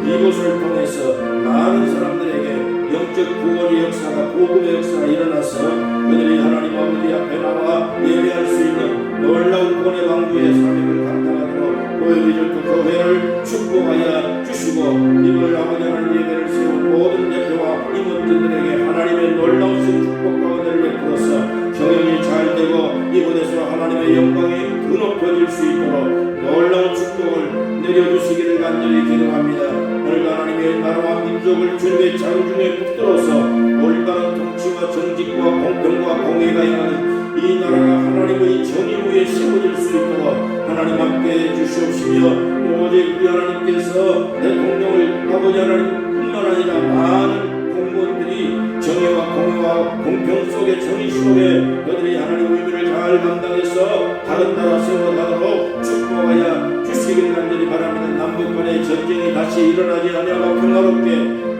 이곳을 통해서 많은 사람들에게 영적 구원의 역사가, 복음의 역사가 일어나서 그들이 하나님 아버지 앞에 나와 예배할 수 있는 놀라운 구원의 왕국의 삶을 감당하도록 보여주실 그 교회를 축복하여 주시고, 이걸 아버지 하나님 예배를 세운 모든 대표와 임원들에게 하나님의 놀라운 축복과 은혜를 베풀어서 경영이 잘 되고 이곳에서 하나님의 영광이 더 높여질 수 있도록 놀라운 축복을 내려주시기를 간절히 기도합니다. 오늘도 하나님의 나라와 민족을 주님의 장중에 붙들어서 올바른 통치와 정직과 공평과 공의가 임하는 이 나라가 하나님의 정의 위에 세워질 수 있도록 하나님 함께 주시옵시며, 오직 우리 하나님께서 대통령을 아버지 하나님뿐만 아니라 많은 공무원들이 정의와 공의와 공평 속에 정의 속에 그들이 하나님의 의미를 잘 감당해서 다른 나라 세워가도록 축복하여 주시길 간절히 바랍니다. 남북 간의 전쟁이 다시 일어나지 아니하고 평화롭게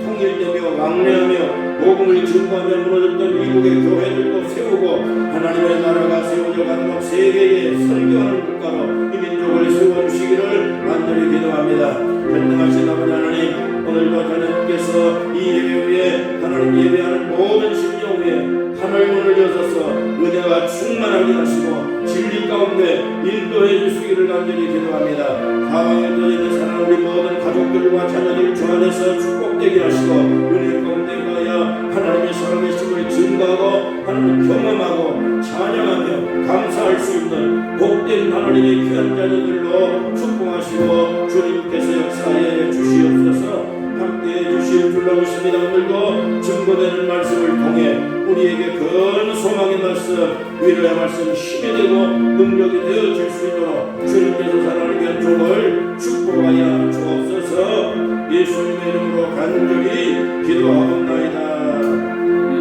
통일되며 왕래하며 복음을 증거하며 무너졌던 미국의 교회들도 세우고 하나님의 나라가 세워져 가도록 세계에 설교하는 국가로 이 민족을 세워주시기를 간절히 기도합니다. 전능하신 아버지 하나님, 오늘도 하나님께서 이 예배 위에 하나님 예배하는 모든 심령 위에 하늘 문을 여셔서 은혜가 충만하게 하시고 진리 가운데 인도해 주시기를 간절히 기도합니다. 사방에 떠있는 사랑 우리 모든 가족들과 자녀들 주 안에서 축복되게 하시고 은혜 가운데 가야 하나님의 살아계심을 증거하고 하나님을 경험하고 찬양하며 감사할 수 있는 복된 하나님의 귀한 자녀들로 축복하시고 주님께서 역사해 주시옵소서. 함께해 주실 줄로 믿습니다. 오늘도 증거되는 말씀을 통해 우리에게 큰 소망의 말씀, 위로의 말씀, 힘이 되고 능력이 되어질 수 있도록 주님께서 하나님의 연종을 축복하여 주옵소서. 예수님의 이름으로 간절히 기도하옵나이다.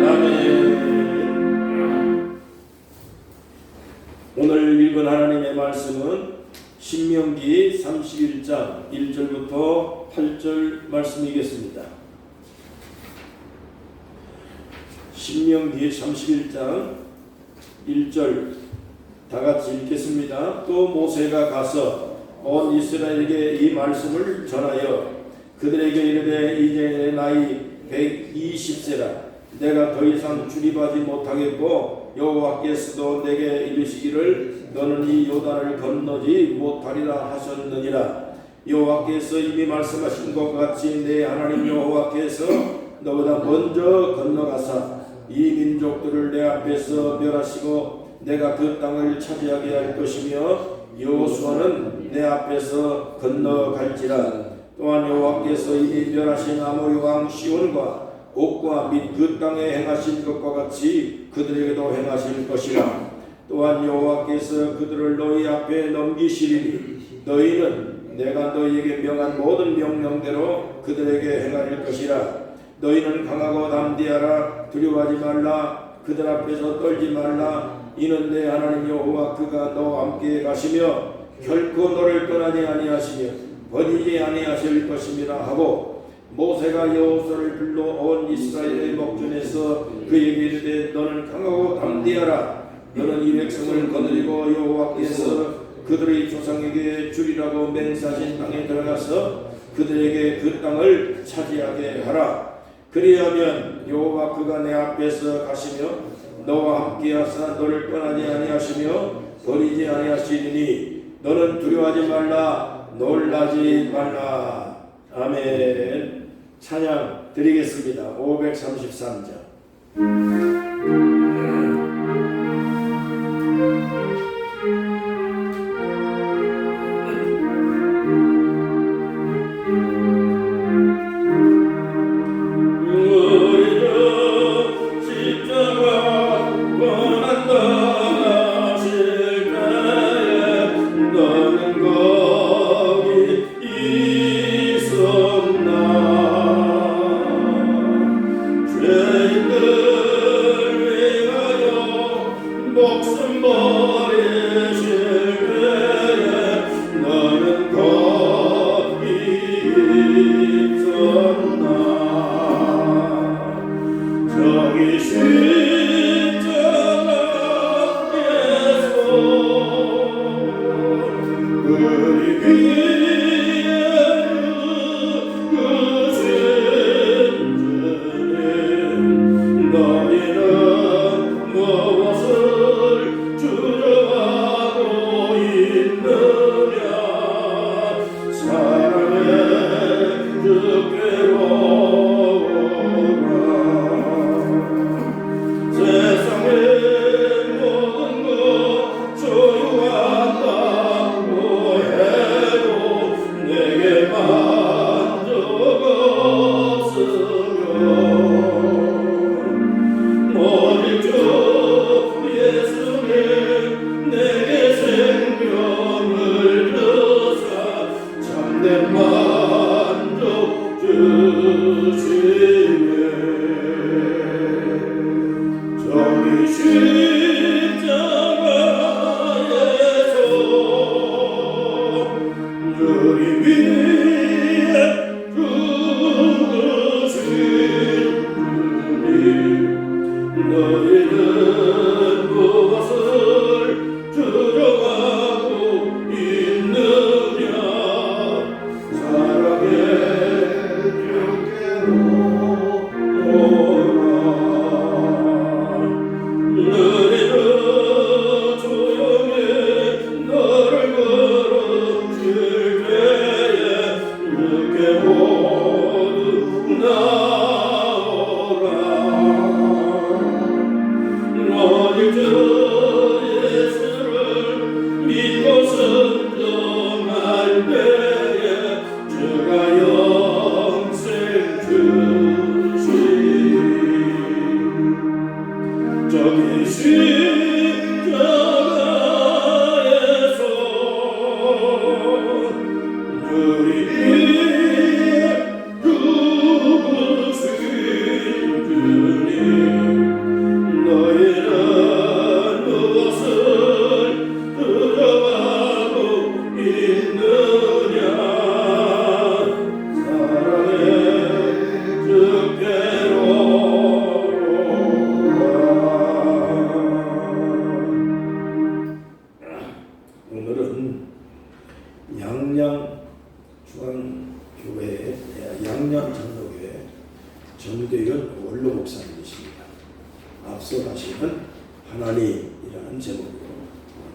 아멘. 오늘 읽은 하나님의 말씀은 신명기 31장 1절부터 8절 말씀이겠습니다. 신명기 31장 1절 다같이 읽겠습니다. 또 모세가 가서 온 이스라엘에게 이 말씀을 전하여 그들에게 이르되 이제 내 나이 120세라 내가 더 이상 출입하지 못하겠고 여호와께서도 내게 이르시기를 너는 이 요단을 건너지 못하리라 하셨느니라. 여호와께서 이미 말씀하신 것 같이 내 하나님 여호와께서 너보다 먼저 건너가사 이 민족들을 내 앞에서 멸하시고 내가 그 땅을 차지하게 할 것이며 여호수아는 내 앞에서 건너갈지라. 또한 여호와께서 이미 멸하신 아모리 왕 시온과 옥과 및 그 땅에 행하신 것과 같이 그들에게도 행하실 것이라. 또한 여호와께서 그들을 너희 앞에 넘기시리니 너희는 내가 너희에게 명한 모든 명령대로 그들에게 행할 것이라. 너희는 강하고 담대하라. 두려워하지 말라. 그들 앞에서 떨지 말라. 이는 내 하나님 여호와 그가 너와 함께 가시며 결코 너를 떠나지 아니하시며 버리지 아니하실 것임이라 하고 모세가 여호수아를 불러 온 이스라엘의 목전에서 그에게 이르되 너는 강하고 담대하라. 너는 이 백성을 거느리고 여호와께서 그들의 조상에게 주리라고 맹세하신 땅에 들어가서 그들에게 그 땅을 차지하게 하라. 그리하면 여호와 그가 내 앞에서 가시며 너와 함께하사 너를 떠나지 아니하시며 버리지 아니하시리니 너는 두려워하지 말라. 놀라지 말라. 아멘. 찬양 드리겠습니다. 533장. 조용하다고 해도 분은 양양 중앙교회 양양 장로교회 정대현 원로 목사님이십니다. 앞서 가시는 하나님이라는 제목으로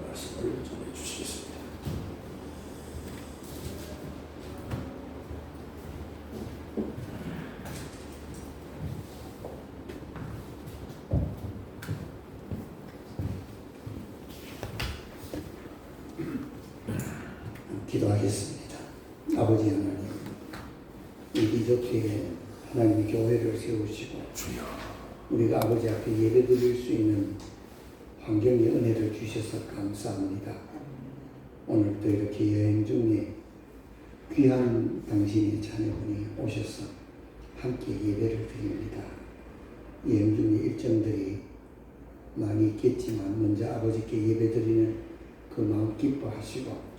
말씀을 전해 주시겠습니다. 기도하겠습니다. 아버지 하나님, 이 리조트에 하나님의 교회를 세우시고 우리가 아버지 앞에 예배드릴 수 있는 환경의 은혜를 주셔서 감사합니다. 오늘도 이렇게 여행 중에 귀한 당신의 자녀분이 오셔서 함께 예배를 드립니다. 여행 중에 일정들이 많이 있겠지만 먼저 아버지께 예배드리는 그 마음 기뻐하시고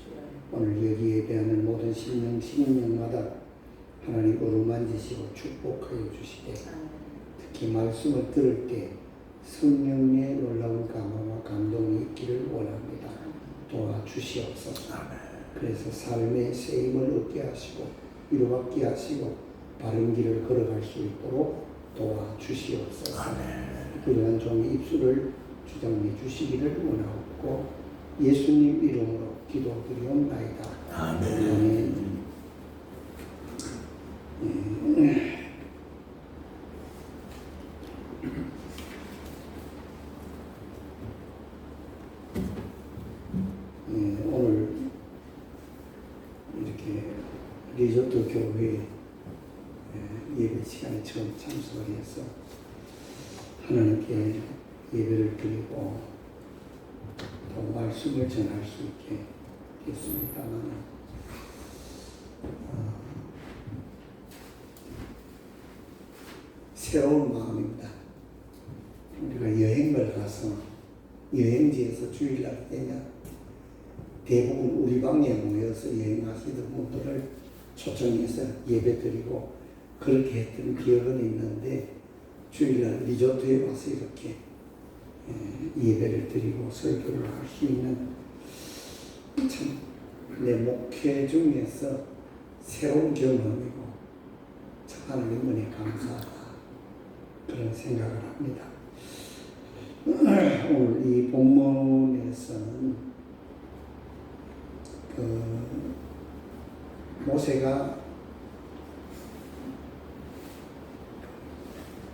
오늘 여기 예배하는 모든 신령마다 하나님 어루만지시고 축복하여 주시되 특히 말씀을 들을 때 성령의 놀라운 감화와 감동이 있기를 원합니다. 도와주시옵소서. 그래서 삶의 세임을 얻게 하시고 위로받게 하시고 바른 길을 걸어갈 수 있도록 도와주시옵소서. 그러한 종의 입술을 주장해 주시기를 원하옵고 예수님 이름으로 기도드리옵나이다. 아멘. 오늘 이렇게 리조트 교회 예배 시간에 처음 참석을 해서 하나님께 예배를 드리고 또 말씀을 전할 수 있게 됐습니다만 새로운 마음입니다. 우리가 여행을 가서 여행지에서 주일날 때냐 대부분 우리 방에 모여서 여행하시던 분들을 초청해서 예배드리고 그렇게 했던 기억은 있는데 주일날 리조트에 와서 이렇게 예배를 드리고 설교를 할 수 있는 참 내 목회 중에서 새로운 경험이고 참 하나님 은혜 감사하다 그런 생각을 합니다. 오늘 이 본문에서는 모세가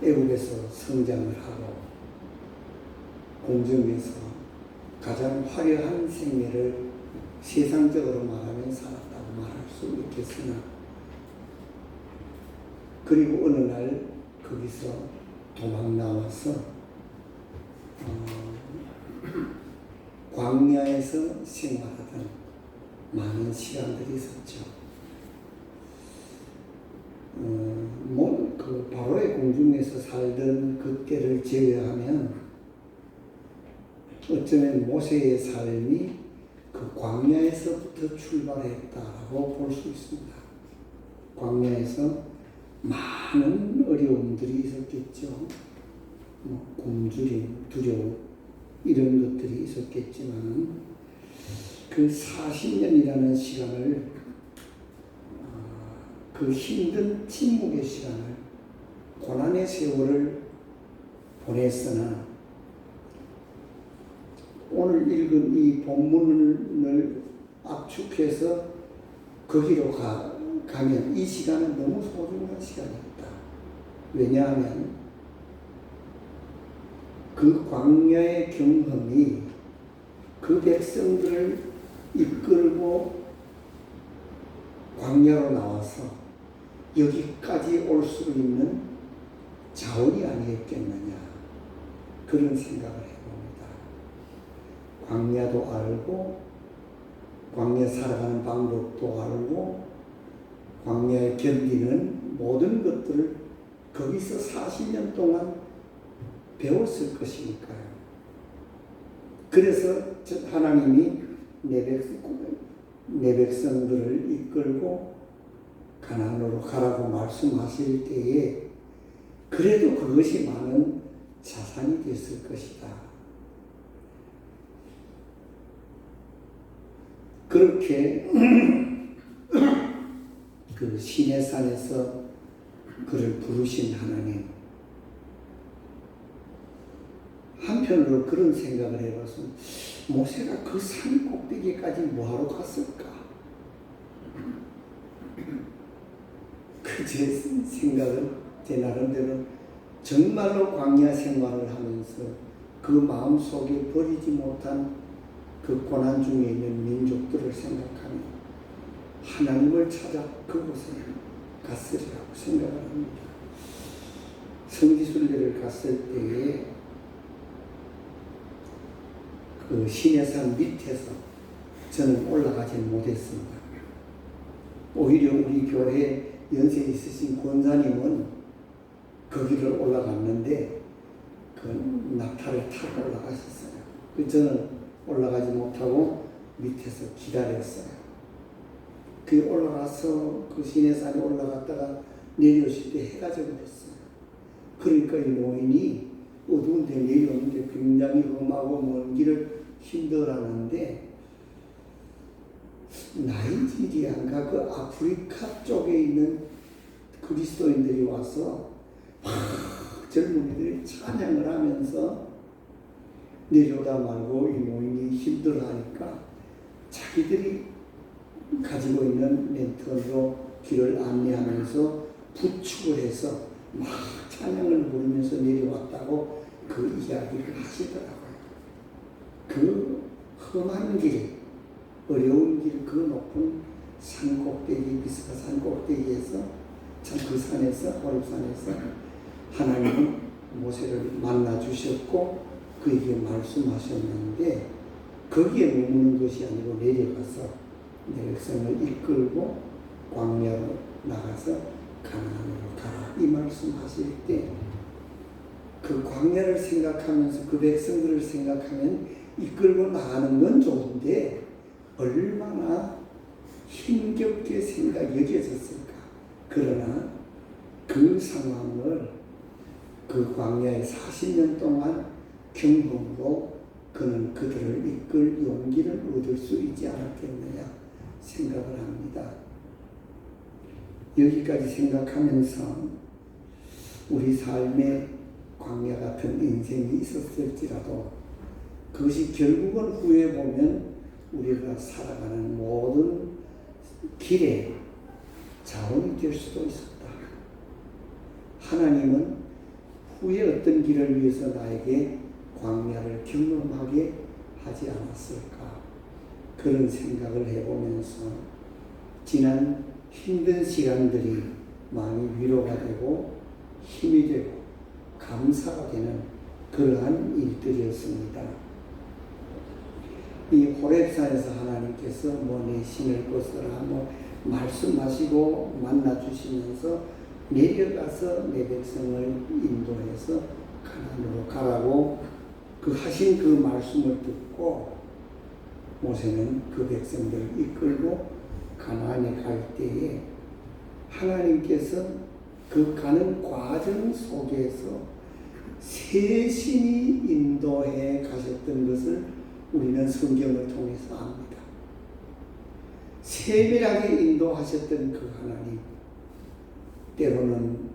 애국에서 성장을 하고 공중에서 가장 화려한 생애를 세상적으로 말하면 살았다고 말할 수 있겠으나 그리고 어느 날 거기서 도망 나와서 광야에서 생활하던 많은 시간들이 있었죠. 그 바로의 공중에서 살던 그때를 제외하면 어쩌면 모세의 삶이 그 광야에서부터 출발했다고 볼 수 있습니다. 광야에서 많은 어려움들이 있었겠죠. 굶주림, 두려움 이런 것들이 있었겠지만 그 40년이라는 시간을 그 힘든 침묵의 시간을 고난의 세월을 보냈으나 오늘 읽은 이 본문을 압축해서 거기로 가면 이 시간은 너무 소중한 시간이었다. 왜냐하면 그 광야의 경험이 그 백성들을 이끌고 광야로 나와서 여기까지 올 수 있는 자원이 아니었겠느냐 그런 생각을 해봅니다. 광야도 알고 광야 살아가는 방법도 알고 광야에 견디는 모든 것들을 거기서 40년 동안 배웠을 것이니까요. 그래서 하나님이 내 백성들을 이끌고 가나안으로 가라고 말씀하실 때에 그래도 그것이 많은 자산이 됐을 것이다. 그렇게 그 시내산에서 그를 부르신 하나님, 한편으로 그런 생각을 해봐서 모세가 그 산 꼭대기까지 뭐하러 갔을까? 그 제 생각은 제 나름대로 정말로 광야 생활을 하면서 그 마음속에 버리지 못한 그 고난 중에 있는 민족들을 생각하며 하나님을 찾아 그곳에 갔으리라고 생각을 합니다. 성지순례를 갔을 때에 그 시내산 밑에서 저는 올라가지 못했습니다. 오히려 우리 교회 연세 있으신 권사님은 거기를 올라갔는데 그 낙타를 타고 올라가셨어요. 저는 올라가지 못하고 밑에서 기다렸어요. 그 올라가서 그 시내산에 올라갔다가 내려오실 때 해가 져버렸어요. 그러니까 이 노인이 어두운 데 내려오는데 굉장히 험하고 먼 길을 힘들어하는데 나이지리아인가 그 아프리카 쪽에 있는 그리스도인들이 와서 젊은이들이 찬양을 하면서 내려오다 말고 이 노인이 힘들어하니까 자기들이 가지고 있는 랜턴으로 길을 안내하면서 부축을 해서 막 찬양을 부르면서 내려왔다고 그 이야기를 하시더라고요. 그 험한 길, 어려운 길, 그 높은 산 꼭대기, 비스가 산 꼭대기에서 참 그 산에서, 호렙산에서 하나님은 모세를 만나 주셨고 그에게 말씀하셨는데 거기에 머무는 것이 아니고 내려가서 내 백성을 이끌고 광야로 나가서 가나안으로 가라 이 말씀하실 때 그 광야를 생각하면서 그 백성들을 생각하면 이끌고 나가는 건 좋은데 얼마나 힘겹게 여겨졌을까. 그러나 그 상황을 그 광야에 40년 동안 경험으로 그는 그들을 이끌 용기를 얻을 수 있지 않았겠느냐 생각을 합니다. 여기까지 생각하면서 우리 삶에 광야 같은 인생이 있었을지라도 그것이 결국은 후에 보면 우리가 살아가는 모든 길에 자원이 될 수도 있었다. 하나님은 후에 어떤 길을 위해서 나에게 광야를 경험하게 하지 않았을까. 그런 생각을 해보면서 지난 힘든 시간들이 많이 위로가 되고 힘이 되고 감사가 되는 그러한 일들이었습니다. 이 호렙산에서 하나님께서 내 신을 벗어라 말씀하시고 만나주시면서 내려가서 내 백성을 인도해서 가나안으로 가라고 그 하신 그 말씀을 듣고 모세는 그 백성들을 이끌고 가나안에 갈 때에 하나님께서 그 가는 과정 속에서 세심히 인도해 가셨던 것을 우리는 성경을 통해서 압니다. 세밀하게 인도하셨던 그 하나님, 때로는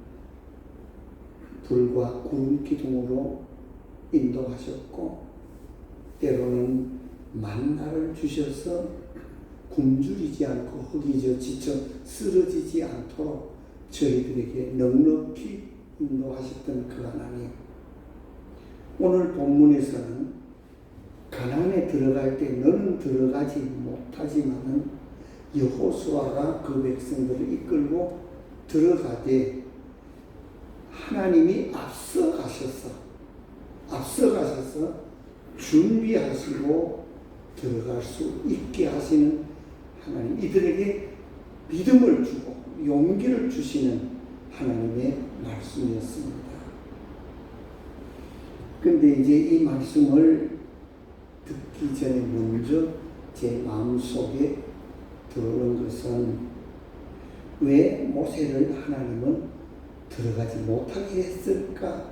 불과 구름 기둥으로 인도하셨고 때로는 만나를 주셔서 굶주리지 않고 흙이 지쳐 쓰러지지 않도록 저희들에게 넉넉히 인도하셨던 그 하나님. 오늘 본문에서는 가나안에 들어갈 때 너는 들어가지 못하지만은 여호수아가 그 백성들을 이끌고 들어가되 하나님이 앞서가셔서 준비하시고 들어갈 수 있게 하시는 하나님, 이들에게 믿음을 주고 용기를 주시는 하나님의 말씀이었습니다. 근데 이제 이 말씀을 듣기 전에 먼저 제 마음속에 들어오는 것은 왜 모세를 하나님은 들어가지 못하게 했을까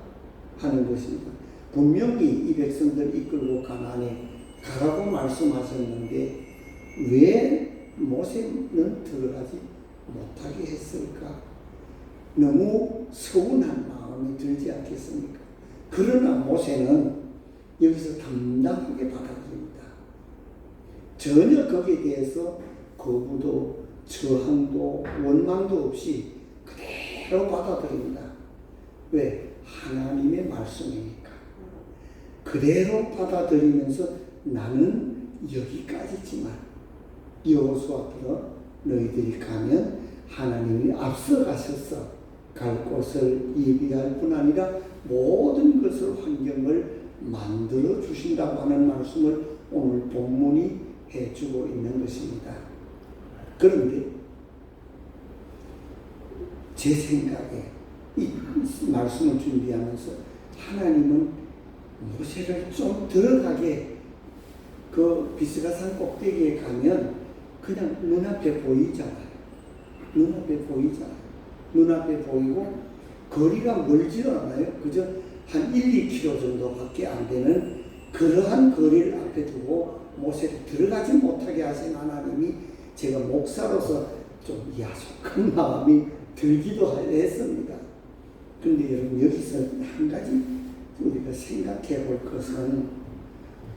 하는 것입니다. 분명히 이 백성들 이끌고 가나안에 가라고 말씀하셨는데 왜 모세는 들어가지 못하게 했을까? 너무 서운한 마음이 들지 않겠습니까? 그러나 모세는 여기서 담담하게 받아들입니다. 전혀 거기에 대해서 거부도 저항도 원망도 없이 그대로 받아들입니다. 왜? 하나님의 말씀이니까. 그대로 받아들이면서 나는 여기까지지만 여호수아처럼 너희들이 가면 하나님이 앞서가셔서 갈 곳을 예비할 뿐 아니라 모든 것을 환경을 만들어 주신다고 하는 말씀을 오늘 본문이 해주고 있는 것입니다. 그런데 제 생각에 이 말씀을 준비하면서 하나님은 모세를 좀 들어가게 그 비스가산 꼭대기에 가면 그냥 눈앞에 보이잖아요. 눈앞에 보이고 거리가 멀지 않아요. 그저 한 1-2km 정도밖에 안 되는 그러한 거리를 앞에 두고 모세를 들어가지 못하게 하신 하나님이 제가 목사로서 좀 야속한 마음이 들기도 했습니다. 그런데 여러분 여기서 한 가지 우리가 생각해 볼 것은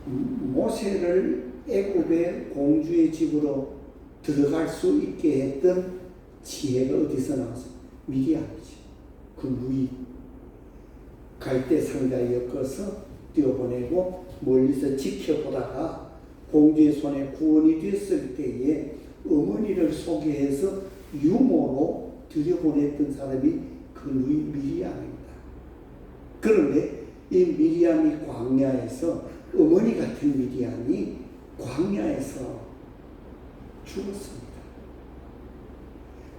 모세를 애굽의 공주의 집으로 들어갈 수 있게 했던 지혜가 어디서 나왔어요? 미디안이죠. 그 누이 갈대 상자에 엮어서 뛰어보내고 멀리서 지켜보다가 공주의 손에 구원이 됐을 때에 어머니를 소개해서 유모로 들여보냈던 사람이 그 누이 미리암입니다. 그런데 이 미리암이 광야에서 어머니 같은 미리암이 광야에서 죽었습니다.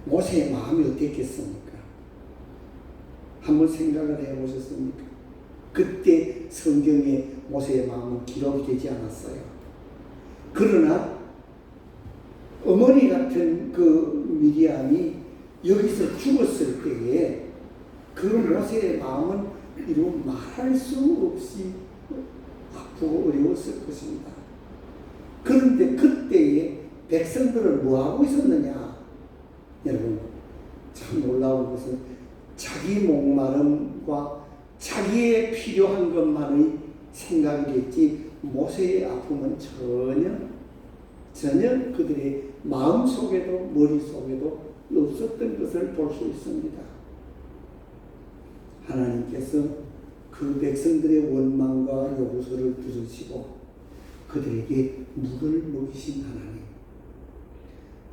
모세의 마음이 어땠겠습니까? 한번 생각을 해보셨습니까? 그때 성경에 모세의 마음은 기록이 되지 않았어요. 그러나 어머니 같은 그 미리암이 여기서 죽었을 때에 그 모세의 마음은 이루 말할 수 없이 아프고 어려웠을 것입니다. 그런데 그때에 백성들은 뭐하고 있었느냐? 여러분 참 놀라운 것은 자기 목마름과 자기의 필요한 것만의 생각이겠지 모세의 아픔은 전혀 그들의 마음속에도 머릿속에도 없었던 것을 볼 수 있습니다. 하나님께서 그 백성들의 원망과 요구서를 들으시고 그들에게 물을 먹이신 하나님,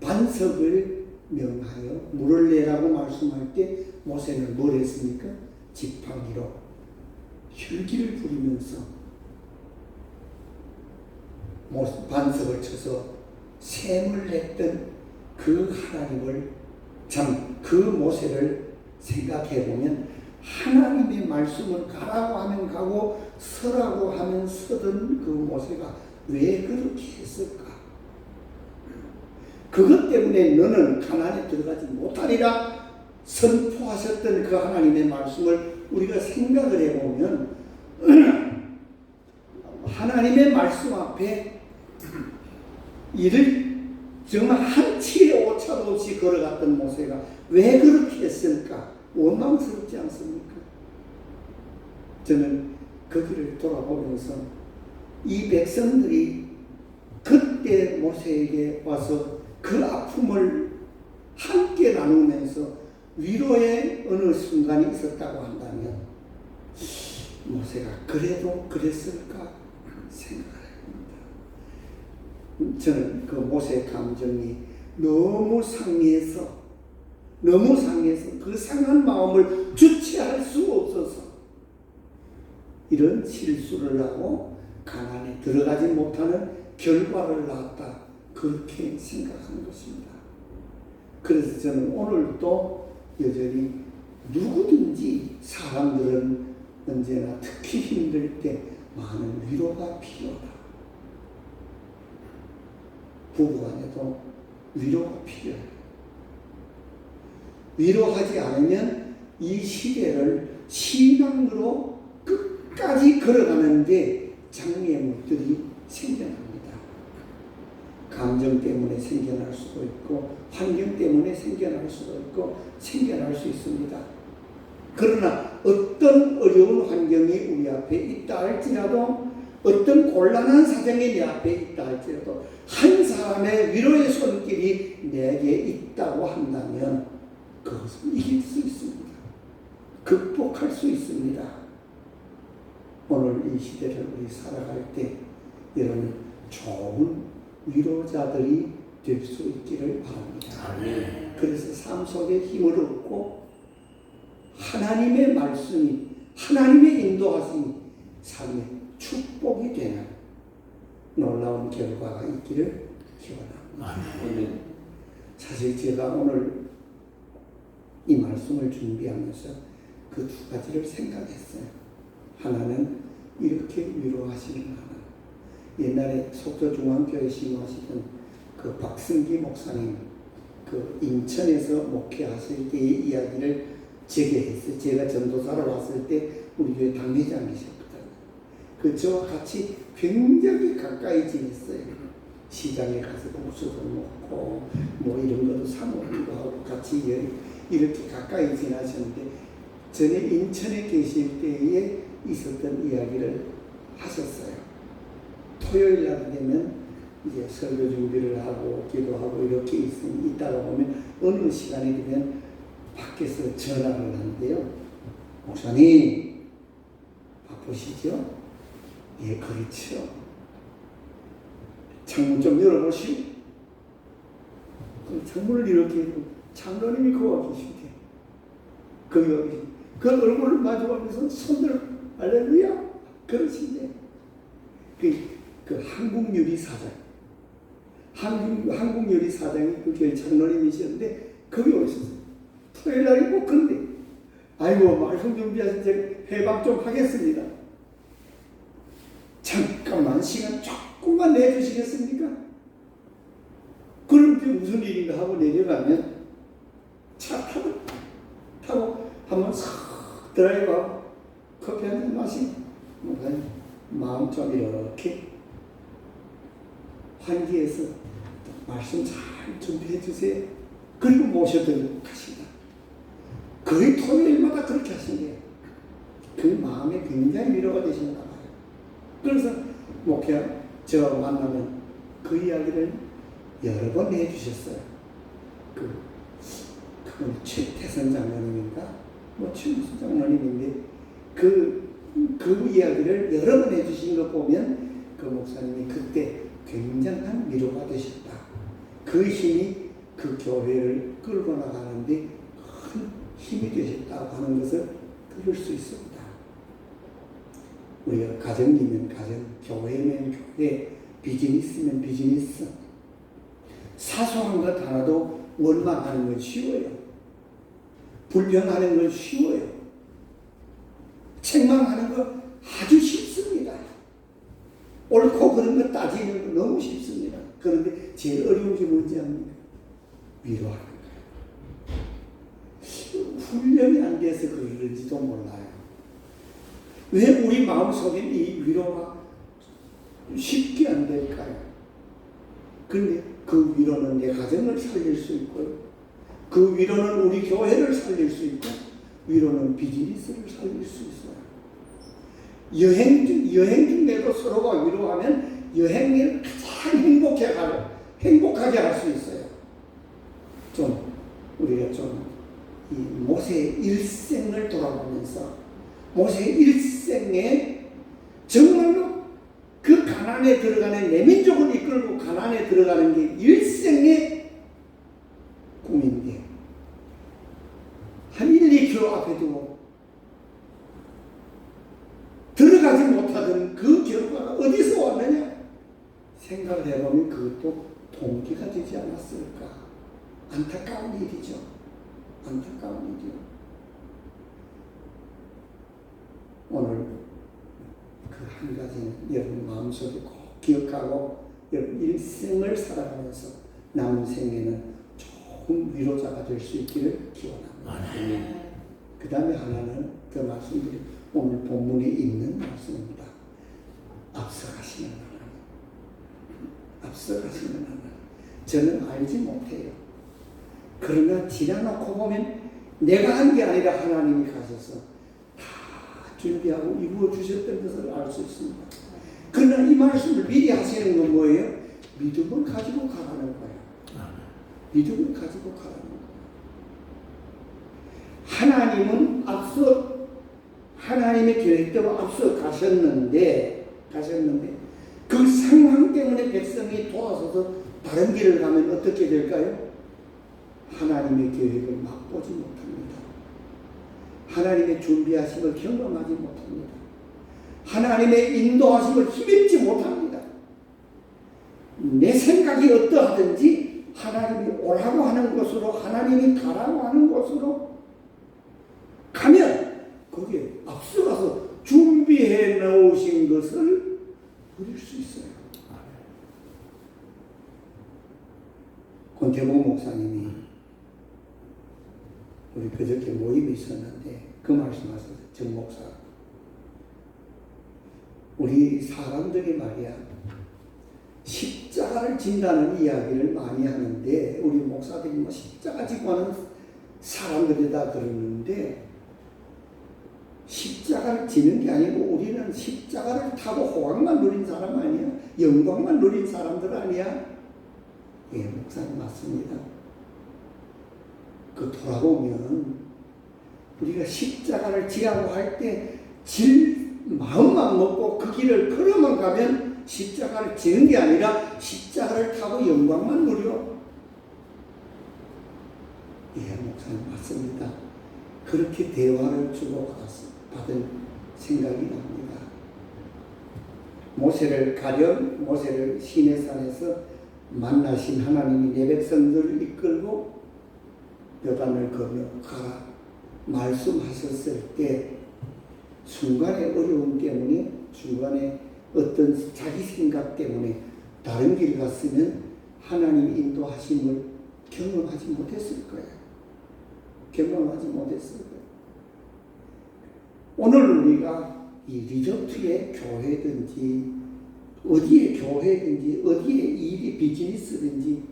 반석을 명하여 물을 내라고 말씀할 때 모세는 뭘 했습니까? 지팡이로 혈기를 부리면서 반석을 쳐서 샘을 냈던 그 하나님을 그 모세를 생각해 보면 하나님의 말씀을 가라고 하면 가고 서라고 하면 서던 그 모세가 왜 그렇게 했을까? 그것 때문에 너는 가나안에 들어가지 못하리라 선포하셨던 그 하나님의 말씀을 우리가 생각을 해보면 하나님의 말씀 앞에 이를 정말 한치의 오차도 없이 걸어갔던 모세가 왜 그렇게 했을까? 원망스럽지 않습니까? 저는 그 길을 돌아보면서 이 백성들이 그때 모세에게 와서 그 아픔을 함께 나누면서 위로의 어느 순간이 있었다고 한다면 모세가 그래도 그랬을까 생각을 합니다. 저는 그 모세의 감정이 너무 상해서 그 상한 마음을 주체할 수 없어서 이런 실수를 하고 가나안에 들어가지 못하는 결과를 낳았다 그렇게 생각하는 것입니다. 그래서 저는 오늘도 여전히 누구든지 사람들은 언제나 특히 힘들 때 많은 위로가 필요하다. 부부간에도 위로가 필요해요. 위로하지 않으면 이 시대를 신앙으로 끝까지 걸어가는데 장애물들이 생겨납니다. 감정 감정 때문에 생겨날 수도 있고 환경 때문에 생겨날 수도 있고 생겨날 수 있습니다. 그러나 어떤 어려운 환경이 우리 앞에 있다 할지라도 어떤 곤란한 사정이 내 앞에 있다 할지라도 한 사람의 위로의 손길이 내게 있다고 한다면 그것을 이길 수 있습니다. 극복할 수 있습니다. 오늘 이 시대를 우리 살아갈 때 여러분 좋은 위로자들이 될 수 있기를 바랍니다. 그래서 삶 속에 힘을 얻고 하나님의 말씀이 하나님의 인도하심이 삶의 축복이 되는 놀라운 결과가 있기를 기원합니다. 사실 제가 오늘 이 말씀을 준비하면서 그 두 가지를 생각했어요. 하나는 이렇게 위로하시는 하나. 옛날에 속초중앙교회 신고하시던 그 박승기 목사님 그 인천에서 목회하실 때의 이야기를 제게 했어요. 제가 전도사로 왔을 때 우리 교회 당회장이셨거든요. 그 저와 같이 굉장히 가까이 지냈어요. 시장에 가서 국수도 먹고 뭐 이런 것도 사 먹기도 하고 같이 이렇게 가까이 지나셨는데 전에 인천에 계실 때에 있었던 이야기를 하셨어요. 토요일 날 되면 이제 설교 준비를 하고 기도하고 이렇게 있다가 보면 어느 시간이 되면 밖에서 전화를 하는데요. 목사님 바쁘시죠? 예, 그렇죠. 창문 좀 열어보시오. 창문을 이렇게 해도 장로님이 거기 계신데 그 얼굴을 마주하면서 손을 할렐루야 그러신데 그 한국유리사장 한국유리사장이 그 교회 장로님이셨는데 거기 오셨어요. 토요일 날이 꼭 그런데 아이고 말씀 준비하신 제가 해방 좀 하겠습니다. 잠깐만 시간 조금만 내주시겠습니까? 그럼 무슨 일인가 하고 내려가면 차 타고 한번 싹 드라이브하고 커피 한잔 마시고 마음 좀 이렇게 환기해서 말씀 잘 준비해 주세요. 그리고 모셔드리고 가신다. 거의 토요일마다 그렇게 하신대요. 그 마음에 굉장히 위로가 되시는가 봐요. 그래서 목회 저 만나면 그 이야기를 여러 번 해주셨어요. 그건 최태선 장로님인가? 무슨 장로님인데 그 이야기를 여러 번 해주신 거 보면 그 목사님이 그때 굉장한 위로가 되셨다. 그 힘이 그 교회를 끌고 나가는데 큰 힘이 되셨다고 하는 것을 들을 수 있습니다. 우리가 가정이면 가정, 교회면 교회, 비즈니스면 비즈니스. 사소한 것 하나도 원망하는 건 쉬워요. 불평하는 건 쉬워요. 책망하는 거 아주 쉽습니다. 옳고 그른 거 따지는 거 너무 쉽습니다. 그런데 제일 어려운 게 뭔지 압니까? 위로하는 거예요. 훈련이 안 돼서 그런지도 몰라요. 왜 우리 마음속에 이 위로가 쉽게 안 될까요? 그런데 그 위로는 내 가정을 살릴 수 있고요. 그 위로는 우리 교회를 살릴 수 있고, 위로는 비즈니스를 살릴 수 있어요. 여행 중에도 서로가 위로하면 여행을 가장 행복하게 할 수 있어요. 우리가 이 모세의 일생을 돌아보면서 모세의 일생에 정말로 그 가나안에 들어가는 내 민족을 이끌고 가나안에 들어가는 게 일생의 꿈인데 한 1-2km 앞에 두고 들어가지 못하던 그 결과가 어디서 왔느냐 생각을 해보면 그것도 동기가 되지 않았을까. 안타까운 일이죠. 안타까운 일이요. 오늘 그 한 가지는 여러분 마음속에 꼭 기억하고 여러분 일생을 살아가면서 남은 생에는 좋은 위로자가 될 수 있기를 기원합니다. 그 다음에 하나는 그 말씀드린 오늘 본문에 있는 말씀입니다. 앞서가시는 하나님. 앞서가시는 하나님. 저는 알지 못해요. 그러나 지나놓고 보면 내가 한 게 아니라 하나님이 가셔서 다 준비하고 이루어 주셨던 것을 알 수 있습니다. 그러나 이 말씀을 미리 하시는 건 뭐예요? 믿음을 가지고 가라는 거예요. 믿음을 가지고 가라는 거예요. 하나님은 앞서 하나님의 계획대로 앞서 가셨는데 그 상황 때문에 백성이 돌아서서 다른 길을 가면 어떻게 될까요? 하나님의 계획을 맛보지 못합니다. 하나님의 준비하심을 경험하지 못합니다. 하나님의 인도하심을 힘입지 못합니다. 내 생각이 어떠하든지 하나님이 오라고 하는 곳으로, 하나님이 가라고 하는 곳으로 가면 거기에 앞서가서 준비해 놓으신 것을 누릴 수 있어요. 권태봉 목사님이 우리 그저께 모임이 있었는데 그 말씀하셨어요. 정 목사, 우리 사람들이 말이야 십자가를 진다는 이야기를 많이 하는데 우리 목사들이 뭐 십자가 지고 하는 사람들이다 그러는데 십자가를 지는 게 아니고 우리는 십자가를 타고 호강만 누린 사람 아니야? 영광만 누린 사람들 아니야? 예, 목사님 맞습니다. 그 돌아보면 우리가 십자가를 지라고 할 때 마음만 먹고 그 길을 걸어만 가면 십자가를 지는 게 아니라 십자가를 타고 영광만 누려. 예, 목사님 맞습니다. 그렇게 대화를 주고 받은 생각이 납니다. 모세를 시내산에서 만나신 하나님이 내 백성들을 이끌고 요단을 건너 가라 말씀하셨을 때 순간의 어려움 때문에, 순간에 어떤 자기 생각 때문에 다른 길 갔으면 하나님 인도하심을 경험하지 못했을 거예요. 경험하지 못했을 거예요. 오늘 우리가 이 리조트의 교회든지 어디의 교회든지 어디의 일이 비즈니스든지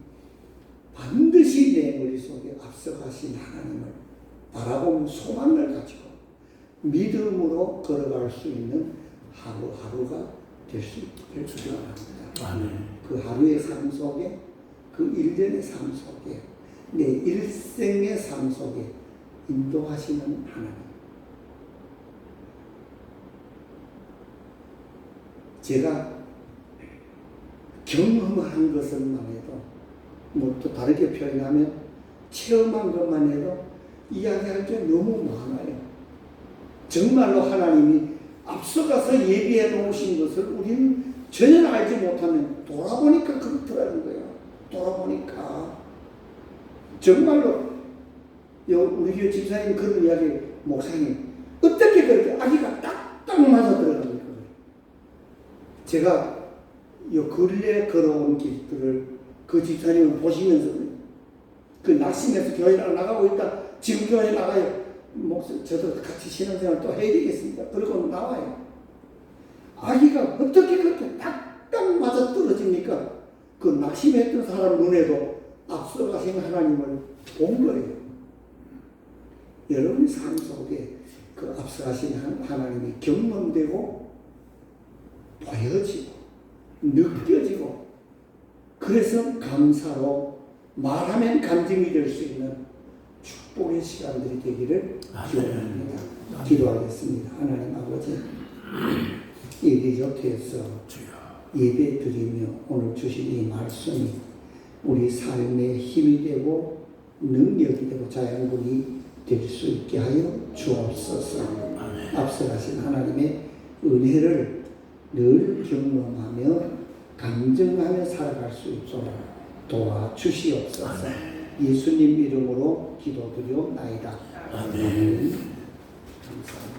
반드시 내 머릿속에 앞서가신 하나님을 바라보는 소망을 가지고 믿음으로 걸어갈 수 있는 하루하루가 될 수 있기를 축원합니다. 그 하루의 삶 속에, 그 일련의 삶 속에, 내 일생의 삶 속에 인도하시는 하나님. 제가 경험한 것만 해도, 뭐 또 다르게 표현하면 체험한 것만 해도 이야기할 게 너무 많아요. 정말로 하나님이 앞서가서 예비해 놓으신 것을 우리는 전혀 알지 못하면 돌아보니까 그렇더라는 거예요. 돌아보니까 정말로 우리 교회 집사님 그런 이야기, 목사님 어떻게 그렇게 아기가 딱딱 맞아 들어갑니까? 제가 요 근래에 걸어온 길들을 그 집사님을 보시면서 그 낙심해서 교회 나가고 있다. 지금 교회 나가요. 저도 같이 신앙생활 또 해야 되겠습니다. 그러고 나와요. 아기가 어떻게 그렇게 딱딱 맞아 떨어집니까? 그 낙심했던 사람 눈에도 앞서가신 하나님을 본 거예요. 여러분의 삶 속에 그 앞서가신 하나님이 경험되고 보여지고 느껴지고, 그래서 감사로 말하면 간증이 될 수 있는 축복의 시간들이 되기를 기원합니다. 기도하겠습니다. 하나님 아버지, 이 리조트에서 예배 드리며 오늘 주신 이 말씀이 우리 삶의 힘이 되고 능력이 되고 자양분이 될 수 있게 하여 주옵소서. 앞서가신 하나님의 은혜를 늘 경험하며 간증하며 살아갈 수 있도록 도와주시옵소서. 예수님 이름으로 기도드리옵나이다. 아멘. 감사합니다.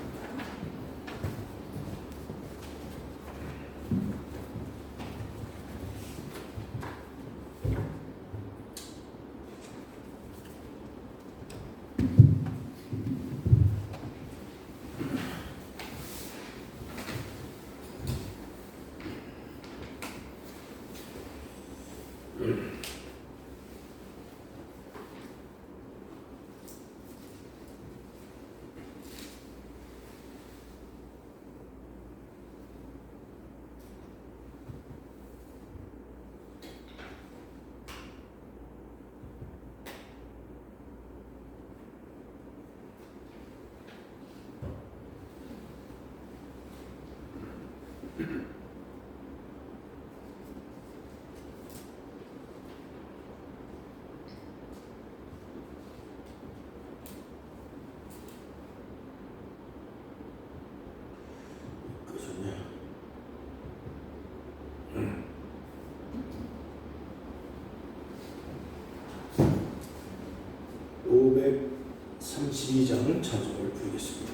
32장 찬송을 부르겠습니다.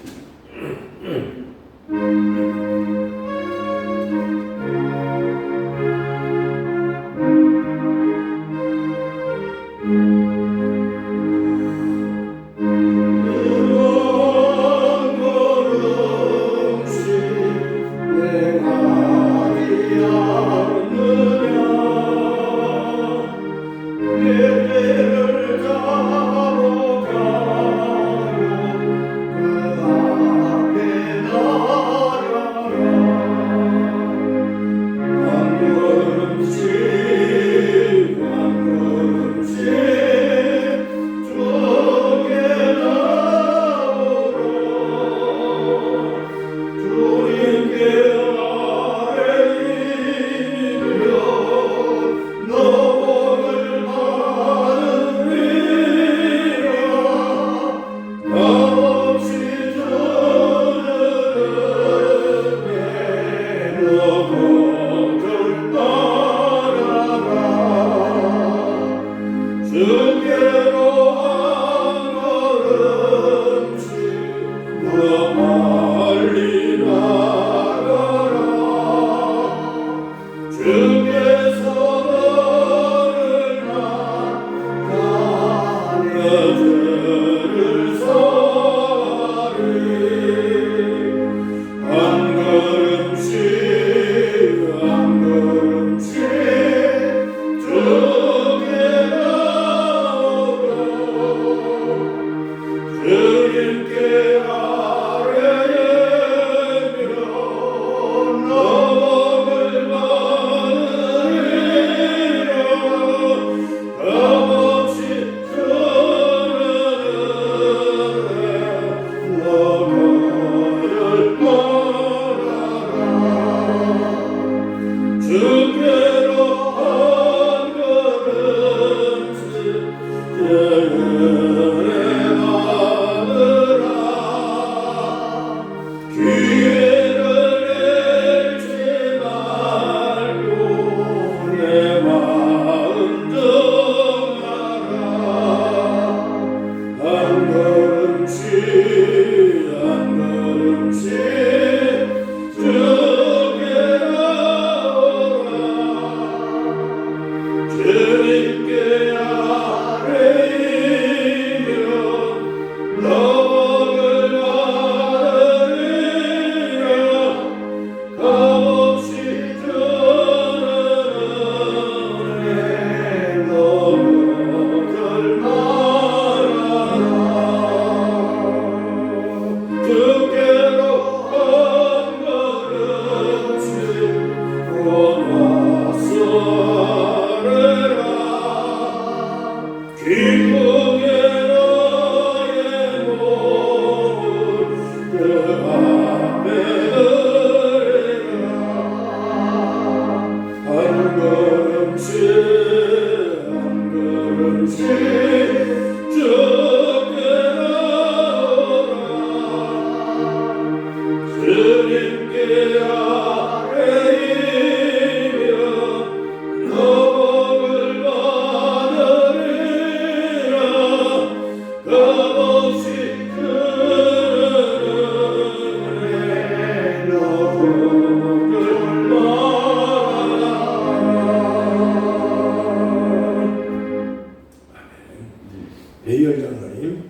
배열 장로님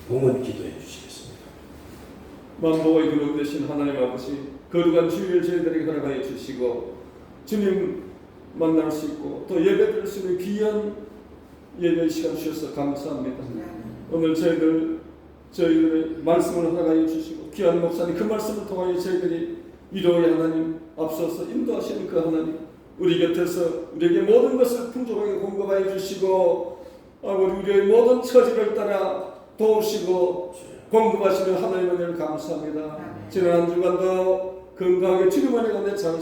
봉헌 기도해 주시겠습니다. 만복의 근원 되신 하나님 아버지, 거룩한 주일 저희들에게 허락하여 주시고 주님 만날 수 있고 또 예배드릴 수 있는 귀한 예배 시간 주셔서 감사합니다. 오늘 저희들의 말씀을 허락하여 주시고 귀한 목사님 그 말씀을 통하여 저희들이 위로의 하나님 앞서서 인도하시는 그 하나님 우리 곁에서 우리에게 모든 것을 풍족하게 공급하여 주시고 우리의 모든 처지를 따라 도우시고 공급하시는 하나님 은혜를 감사합니다. 지난 한 주간도 건강하게 주님 안에 가운데 잘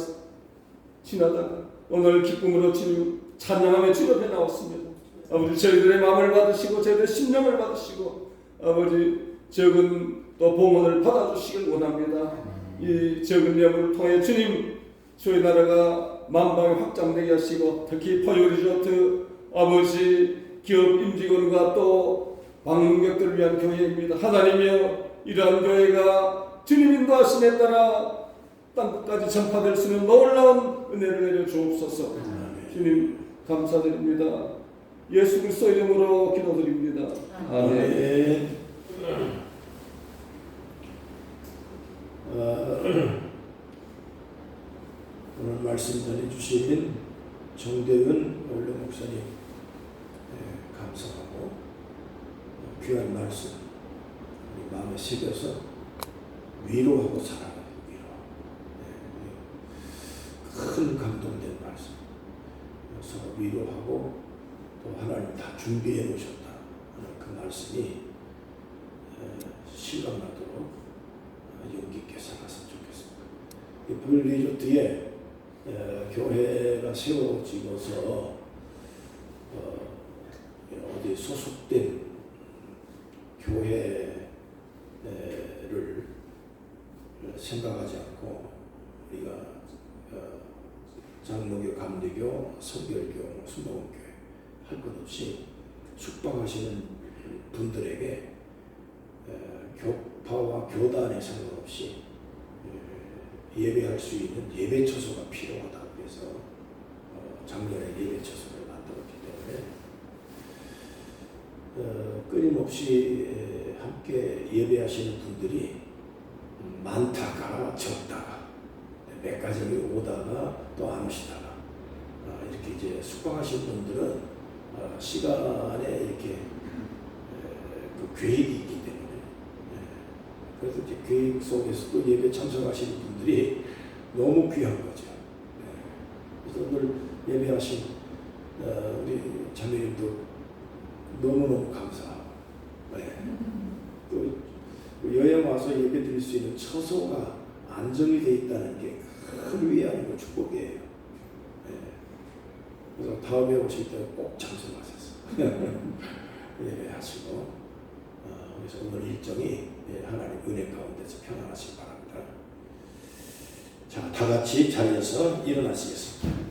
지나다가 오늘 기쁨으로 주님 찬양하며 주님 앞에 나왔습니다. 아버지 저희들의 마음을 받으시고 저희들의 심령을 받으시고 아버지 적은 또 봉헌을 받아주시길 원합니다. 이 적은 예물을 통해 주님 저희 나라가 만방에 확장되게 하시고 특히 포유 리조트 아버지 기업 임직원과 또 방문객들을 위한 교회입니다. 하나님이여, 이러한 교회가 주님 인도하심에 따라 땅끝까지 전파될 수 있는 놀라운 은혜를 내려 주옵소서. 주님 감사드립니다. 예수 그리스도 이름으로 기도드립니다. 아멘. 오늘 말씀 전해주신 정대은 원로 목사님 감사하고 귀한 말씀 우리 마음에 새겨서 위로하고 살아가요. 큰 감동된 말씀. 서로 위로하고 또 하나님 다 준비해 놓으셨다 하는 그 말씀이 실감나도록 용기 있게 살았으면 좋겠습니다. 이 블리조트에 교회가 세워지고서 어디 소속된 교회를 생각하지 않고 우리가 장로교, 감리교, 성결교, 순복음교회 할 것 없이 숙박하시는 분들에게 교파와 교단에 상관없이 예배할 수 있는 예배처소가 필요하다. 그래서 작년에 예배처소를 만들었기 때문에 끊임없이 함께 예배하시는 분들이 많다가 적다가 몇 가정이 오다가 또 안 오시다가 이렇게 이제 숙박하시는 분들은 시간에 이렇게 그 계획이 있기 때문에 그래서 이제 계획 속에서도 예배 참석하시는 분들이 너무 귀한 거죠. 그래서 오늘 예배하신 우리 자매님도 너무너무 감사하고 또 여행 와서 예배 드릴 수 있는 처소가 안정이 되어 있다는 게 큰 위안이고 축복이에요. 그래서 다음에 오실 때 꼭 참석하셔서 예배하시고 그래서 오늘 일정이 하나님 은혜 가운데서 평안하시기 바랍니다. 자, 다 같이 자리에서 일어나시겠습니다.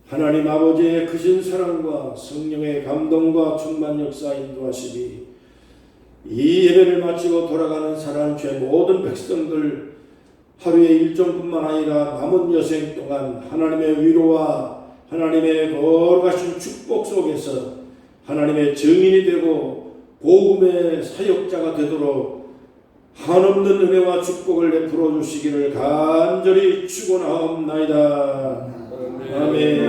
하나님 아버지의 크신 사랑과 성령의 감동과 충만 역사 인도하시니 이 예배를 마치고 돌아가는 사랑하는 주의 모든 백성들 하루의 일정뿐만 아니라 남은 여생 동안 하나님의 위로와 하나님의 거룩하신 축복 속에서 하나님의 증인이 되고 복음의 사역자가 되도록 한없는 은혜와 축복을 베풀어 주시기를 간절히 축원하옵나이다. 아멘.